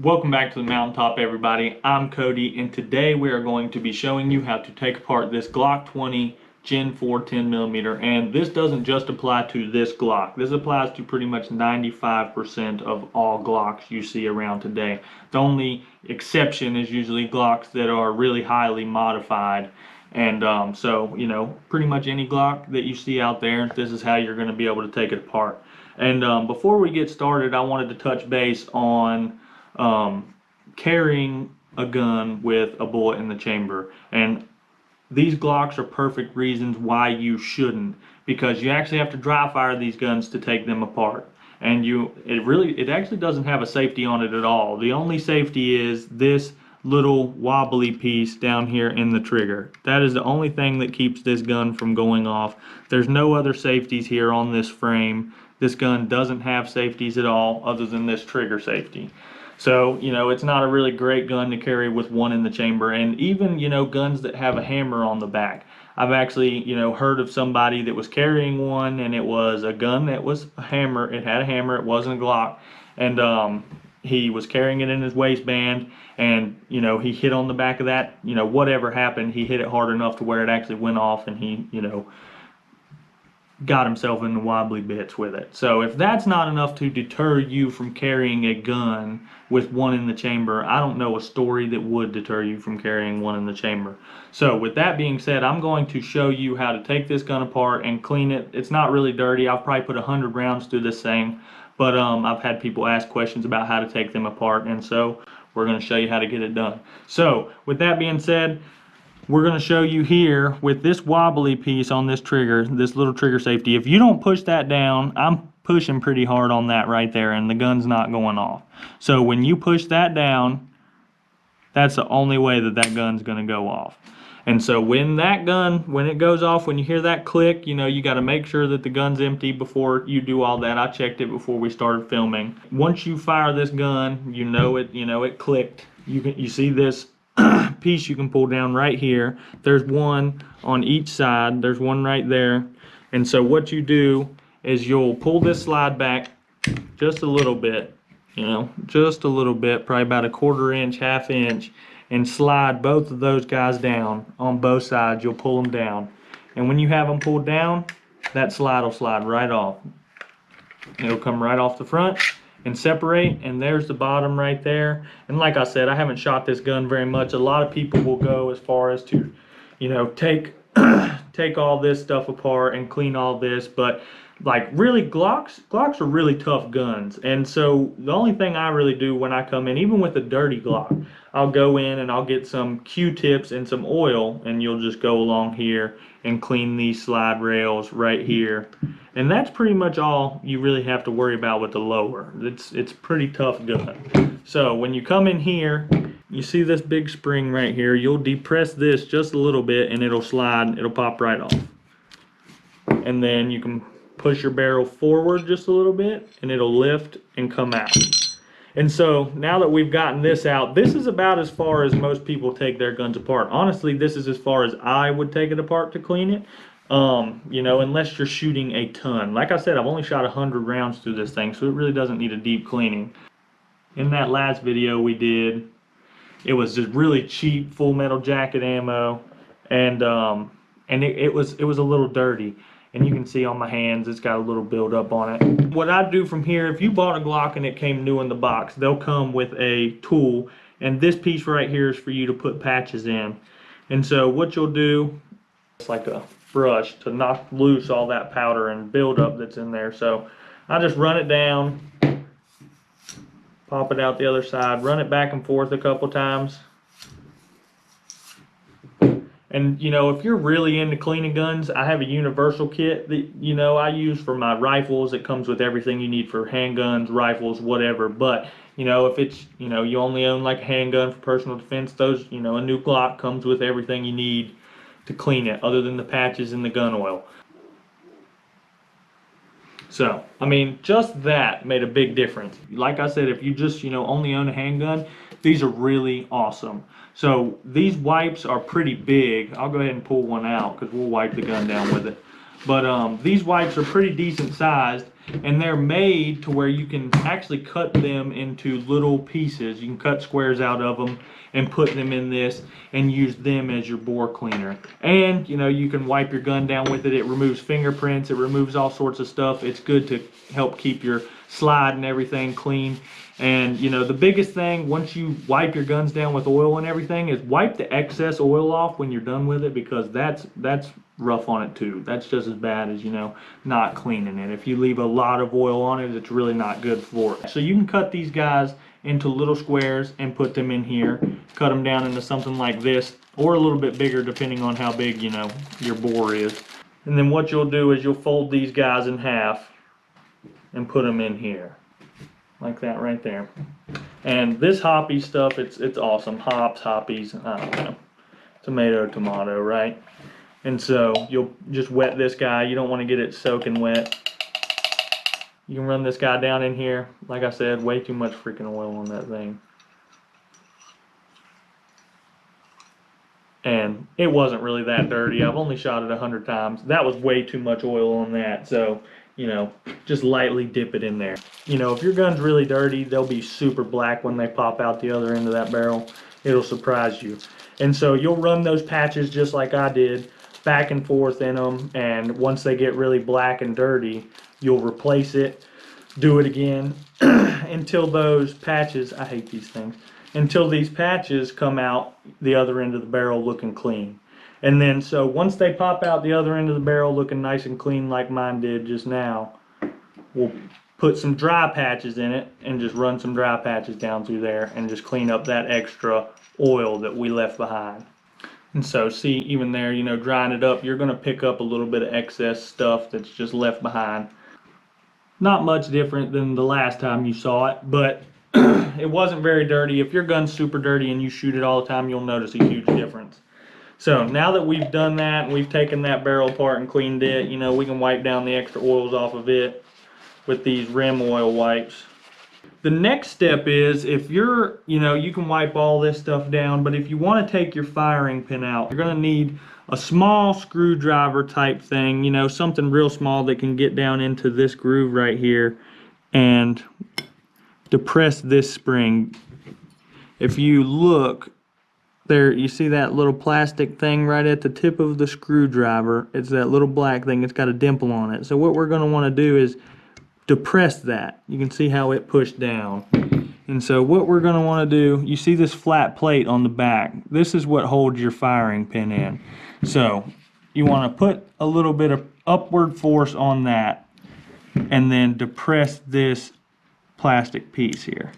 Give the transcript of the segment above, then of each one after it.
Welcome back to the mountaintop, everybody. I'm Cody, and today we are going to be showing you how to take apart this Glock 20 Gen 4 10mm. And this doesn't just apply to this Glock. This applies to pretty much 95% of all Glocks you see around today. The only exception is usually Glocks that are really highly modified. And so, pretty much any Glock that you see out there, this is how you're going to be able to take it apart. And before we get started, I wanted to touch base on carrying a gun with a bullet in the chamber. And these Glocks are perfect reasons why you shouldn't, because you actually have to dry fire these guns to take them apart. And it actually doesn't have a safety on it at all. The only safety is this little wobbly piece down here in the trigger. That is the only thing that keeps this gun from going off. There's no other safeties here on this frame. This gun doesn't have safeties at all other than this trigger safety. So, it's not a really great gun to carry with one in the chamber. And even, guns that have a hammer on the back. I've actually, heard of somebody that was carrying one, and it was a gun that was a hammer. It had a hammer. It wasn't a Glock. And he was carrying it in his waistband, and, he hit on the back of that. Whatever happened, he hit it hard enough to where it actually went off, and he, got himself in the wobbly bits with it. So if that's not enough to deter you from carrying a gun with one in the chamber, I don't know a story that would deter you from carrying one in the chamber. So with that being said, I'm going to show you how to take this gun apart and clean it. It's not really dirty. I've probably put 100 rounds through this thing, but I've had people ask questions about how to take them apart, and so we're going to show you how to get it done. So with that being said, we're going to show you here with this wobbly piece on this trigger, this little trigger safety. If you don't push that down, I'm pushing pretty hard on that right there, and the gun's not going off. So when you push that down, that's the only way that that gun's going to go off. And so when it goes off, when you hear that click, you got to make sure that the gun's empty before you do all that. I checked it before we started filming. Once you fire this gun, it clicked. You see this piece you can pull down right here. There's one on each side. There's one right there. And so what you do is you'll pull this slide back just a little bit, just a little bit, probably about a 1/4 inch, 1/2 inch, and slide both of those guys down on both sides. You'll pull them down. And when you have them pulled down, that slide will slide right off. It'll come right off the front and separate, and there's the bottom right there. And like I said, I haven't shot this gun very much. A lot of people will go as far as to, take all this stuff apart and clean all this, but like really Glocks are really tough guns. And so the only thing I really do when I come in, even with a dirty Glock, I'll go in and I'll get some Q-tips and some oil, and you'll just go along here and clean these slide rails right here. And that's pretty much all you really have to worry about with the lower. It's pretty tough gun. So when you come in here, you see this big spring right here. You'll depress this just a little bit, and it'll slide. It'll pop right off. And then you can push your barrel forward just a little bit, and it'll lift and come out. And so now that we've gotten this out, this is about as far as most people take their guns apart. Honestly, this is as far as I would take it apart to clean it. Unless you're shooting a ton. Like I said, I've only shot 100 rounds through this thing, so it really doesn't need a deep cleaning. In that last video we did, it was just really cheap Full Metal Jacket ammo, and it was a little dirty. And you can see on my hands, it's got a little buildup on it. What I do from here, if you bought a Glock and it came new in the box, they'll come with a tool, and this piece right here is for you to put patches in. And so what you'll do, it's like a brush to knock loose all that powder and buildup that's in there. So I just run it down, pop it out the other side, run it back and forth a couple times. And if you're really into cleaning guns, I have a universal kit that I use for my rifles. It comes with everything you need for handguns, rifles, whatever. But if it's you only own like a handgun for personal defense, those a new Glock comes with everything you need to clean it, other than the patches and the gun oil. So I mean, just that made a big difference. Like I said, if you just only own a handgun, these are really awesome. So these wipes are pretty big. I'll go ahead and pull one out because we'll wipe the gun down with it. But these wipes are pretty decent sized, and they're made to where you can actually cut them into little pieces. You can cut squares out of them and put them in this and use them as your bore cleaner. And you can wipe your gun down with it. It removes fingerprints, it removes all sorts of stuff. It's good to help keep your slide and everything clean. And the biggest thing once you wipe your guns down with oil and everything is wipe the excess oil off when you're done with it, because that's rough on it too. That's just as bad as not cleaning it. If you leave a lot of oil on it, it's really not good for it. So you can cut these guys into little squares and put them in here, cut them down into something like this or a little bit bigger depending on how big your bore is. And then what you'll do is you'll fold these guys in half and put them in here like that right there. And this hoppy stuff, it's awesome. Hops, hoppies, I don't know, tomato, right? And so you'll just wet this guy. You don't want to get it soaking wet. You can run this guy down in here. Like I said, way too much freaking oil on that thing. And it wasn't really that dirty. I've only shot it 100 times. That was way too much oil on that. So, just lightly dip it in there. If your gun's really dirty, they'll be super black when they pop out the other end of that barrel. It'll surprise you. And so you'll run those patches just like I did, back and forth in them, and once they get really black and dirty, you'll replace it, do it again until those patches, I hate these things, until these patches come out the other end of the barrel looking clean. And then so once they pop out the other end of the barrel looking nice and clean like mine did just now, we'll put some dry patches in it and just run some dry patches down through there and just clean up that extra oil that we left behind. And so see, even there, drying it up, you're going to pick up a little bit of excess stuff that's just left behind. Not much different than the last time you saw it, but it wasn't very dirty. If your gun's super dirty and you shoot it all the time, you'll notice a huge difference. So now that we've done that and we've taken that barrel apart and cleaned it, we can wipe down the extra oils off of it with these rim oil wipes. The next step is, if you're, you can wipe all this stuff down, but if you want to take your firing pin out, you're going to need a small screwdriver type thing, something real small that can get down into this groove right here and depress this spring. If you look there, you see that little plastic thing right at the tip of the screwdriver. It's that little black thing. It's got a dimple on it. So what we're going to want to do is depress that. You can see how it pushed down. And so what we're going to want to do, you see this flat plate on the back. This is what holds your firing pin in. So you want to put a little bit of upward force on that and then depress this plastic piece here.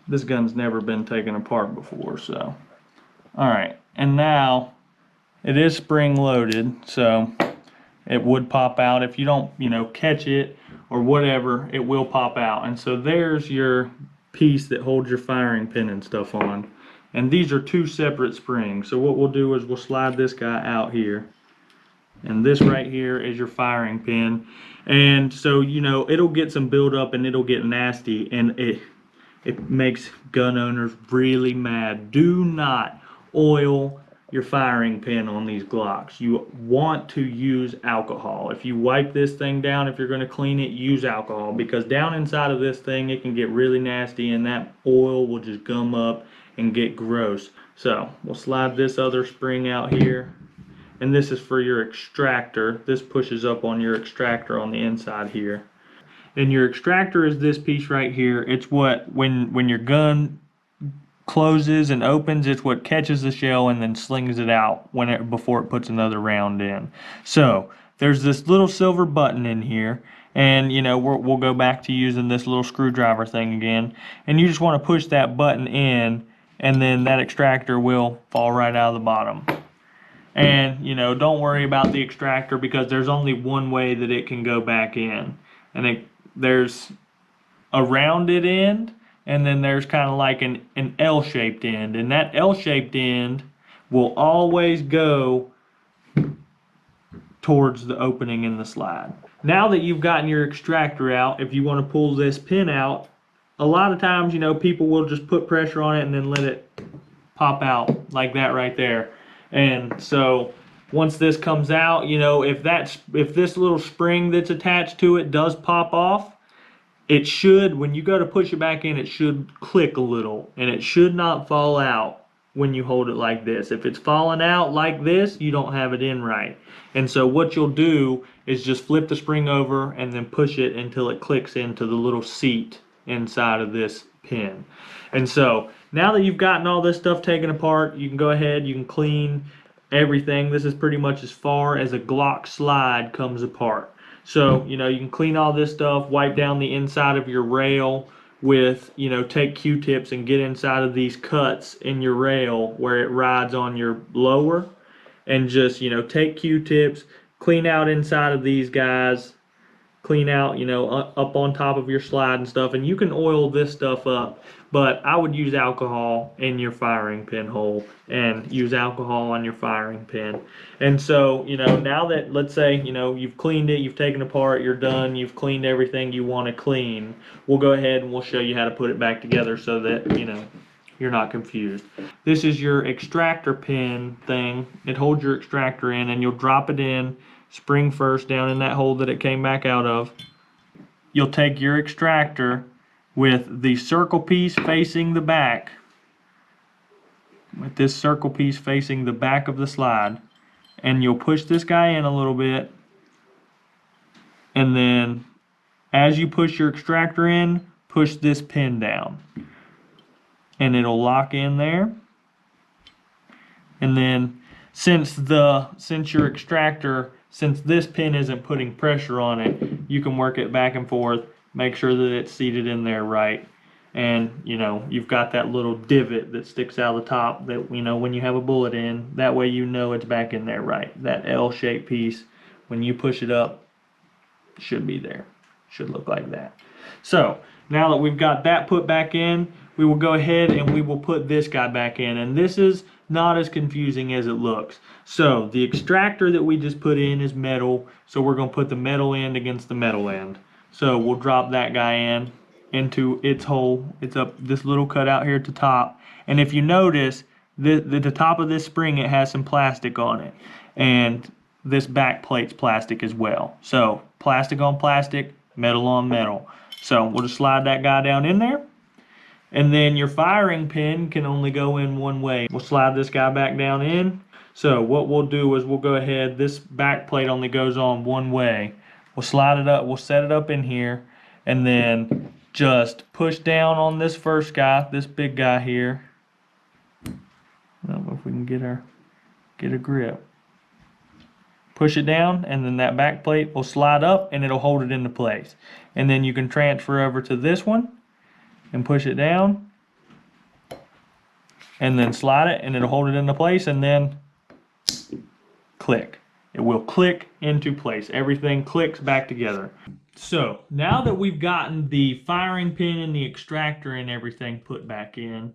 This gun's never been taken apart before, so. Alright, and now it is spring loaded, so it would pop out. If you don't, catch it or whatever, it will pop out. And so there's your piece that holds your firing pin and stuff on. And these are two separate springs. So what we'll do is we'll slide this guy out here. And this right here is your firing pin. And so, it'll get some buildup and it'll get nasty. And it makes gun owners really mad. Do not oil your firing pin on these Glocks. You want to use alcohol. If you wipe this thing down, if you're going to clean it, use alcohol, because down inside of this thing it can get really nasty and that oil will just gum up and get gross. So we'll slide this other spring out here, and this is for your extractor. This pushes up on your extractor on the inside here. And your extractor is this piece right here. It's what, when your gun closes and opens, it's what catches the shell and then slings it out before it puts another round in. So there's this little silver button in here, and we'll go back to using this little screwdriver thing again, and you just want to push that button in, and then that extractor will fall right out of the bottom. And don't worry about the extractor, because there's only one way that it can go back in, and there's a rounded end, and then there's kind of like an L-shaped end, and that L-shaped end will always go towards the opening in the slide. Now that you've gotten your extractor out, if you want to pull this pin out, a lot of times, people will just put pressure on it and then let it pop out like that right there. And so Once this comes out, you know, if this little spring that's attached to it does pop off, it should, when you go to push it back in, it should click a little, and it should not fall out when you hold it like this. If it's falling out like this, you don't have it in right. And so what you'll do is just flip the spring over and then push it until it clicks into the little seat inside of this pin. And so now that you've gotten all this stuff taken apart, you can go ahead, you can clean everything. This is pretty much as far as a Glock slide comes apart. So, you know, you can clean all this stuff, wipe down the inside of your rail with, you know, take Q-tips and get inside of these cuts in your rail where it rides on your blower, and just, you know, take Q-tips, clean out inside of these guys, clean out, you know, up on top of your slide and stuff. And you can oil this stuff up, but I would use alcohol in your firing pin hole and use alcohol on your firing pin. And so, you know, now that, let's say, you know, you've cleaned it, you've taken it apart, you're done, you've cleaned everything you want to clean, we'll go ahead and we'll show you how to put it back together so that, you know, you're not confused. This is your extractor pin thing. It holds your extractor in, and you'll drop it in spring first down in that hole that it came back out of. You'll take your extractor with the circle piece facing the back, with this circle piece facing the back of the slide, and you'll push this guy in a little bit, and then as you push your extractor in, push this pin down, and it'll lock in there. And then since your extractor, since this pin isn't putting pressure on it, you can work it back and forth, make sure that it's seated in there right. And, you know, you've got that little divot that sticks out of the top that, you know, when you have a bullet in, that way you know it's back in there right. That L-shaped piece, when you push it up, should be there. Should look like that. So, now that we've got that put back in, we will go ahead and we will put this guy back in. And this is not as confusing as it looks. So the extractor that we just put in is metal, so we're going to put the metal end against the metal end. So we'll drop that guy in into its hole. It's up this little cutout here at the top. And if you notice, the top of this spring, it has some plastic on it. And this back plate's plastic as well. So plastic on plastic, metal on metal. So we'll just slide that guy down in there. And then your firing pin can only go in one way. We'll slide this guy back down in. So what we'll do is we'll go ahead, this back plate only goes on one way. We'll slide it up, we'll set it up in here, and then just push down on this first guy, this big guy here. I don't know if we can get a grip. Push it down, and then that back plate will slide up and it'll hold it into place. And then you can transfer over to this one and push it down, and then slide it and it'll hold it into place, and then click. It will click into place. Everything clicks back together. So now that we've gotten the firing pin and the extractor and everything put back in,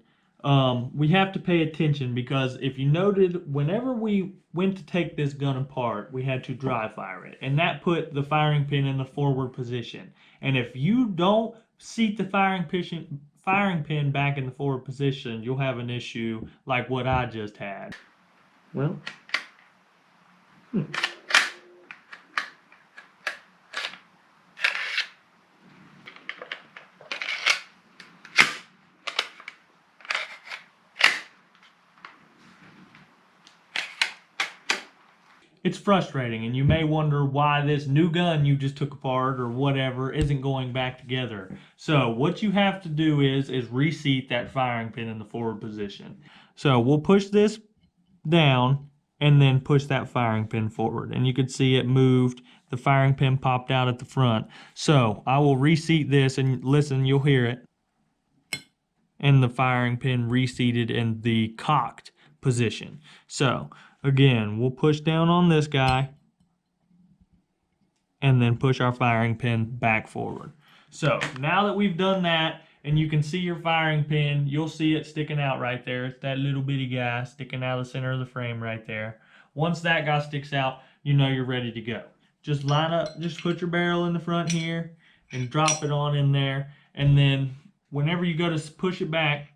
we have to pay attention, because if you noted, whenever we went to take this gun apart, we had to dry fire it, and that put the firing pin in the forward position. And if you don't seat the firing pin back in the forward position, you'll have an issue like what I just had. Well, it's frustrating, and you may wonder why this new gun you just took apart or whatever isn't going back together. So what you have to do is reseat that firing pin in the forward position. So we'll push this down and then push that firing pin forward. And you can see it moved. The firing pin popped out at the front. So I will reseat this, and listen, you'll hear it. And the firing pin reseated in the cocked position. So again, we'll push down on this guy and then push our firing pin back forward. So now that we've done that, and you can see your firing pin, you'll see it sticking out right there. It's that little bitty guy sticking out of the center of the frame right there. Once that guy sticks out, you know you're ready to go. Just line up, just put your barrel in the front here and drop it on in there. And then whenever you go to push it back,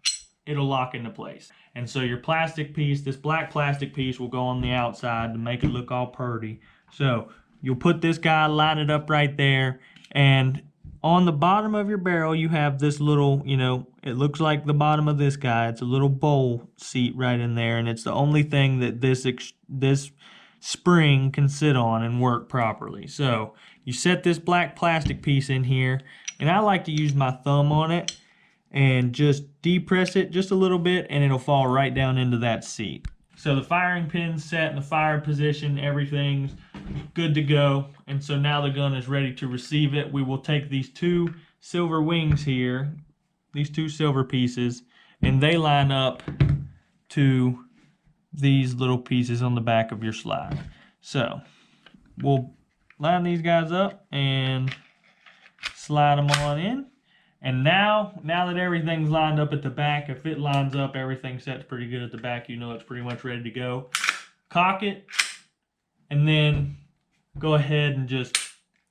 it'll lock into place. And so your plastic piece, this black plastic piece, will go on the outside to make it look all purty. So you'll put this guy, line it up right there, and on the bottom of your barrel you have this little, it looks like the bottom of this guy. It's a little bowl seat right in there, and it's the only thing that this spring can sit on and work properly. So you set this black plastic piece in here, and I like to use my thumb on it and just depress it just a little bit, and it'll fall right down into that seat. So the firing pin's set in the fire position, everything's good to go, and so now the gun is ready to receive it. We will take these two silver wings here, these two silver pieces, and they line up to these little pieces on the back of your slide. So we'll line these guys up and slide them on in. And now that everything's lined up at the back, if it lines up, everything sets pretty good at the back, it's pretty much ready to go. Cock it, and then go ahead and just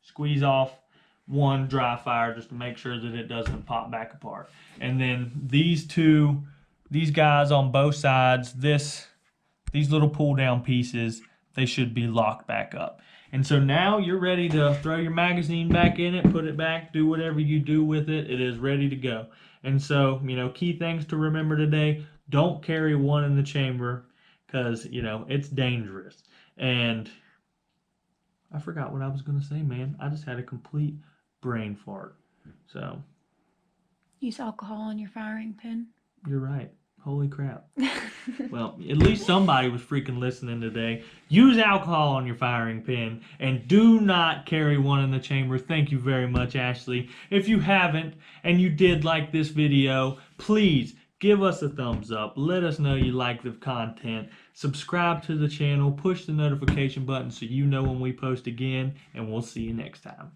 squeeze off one dry fire just to make sure that it doesn't pop back apart. And then these guys on both sides, these little pull down pieces, they should be locked back up. And so now you're ready to throw your magazine back in it, put it back, do whatever you do with it. It is ready to go. And so, key things to remember today: don't carry one in the chamber, because, it's dangerous. And I forgot what I was going to say, man. I just had a complete brain fart. So. Use alcohol on your firing pin. You're right. Holy crap. Well, at least somebody was freaking listening today. Use alcohol on your firing pin, and do not carry one in the chamber. Thank you very much, Ashley. If you haven't and you did like this video, please give us a thumbs up. Let us know you like the content. Subscribe to the channel. Push the notification button so you know when we post again, and we'll see you next time.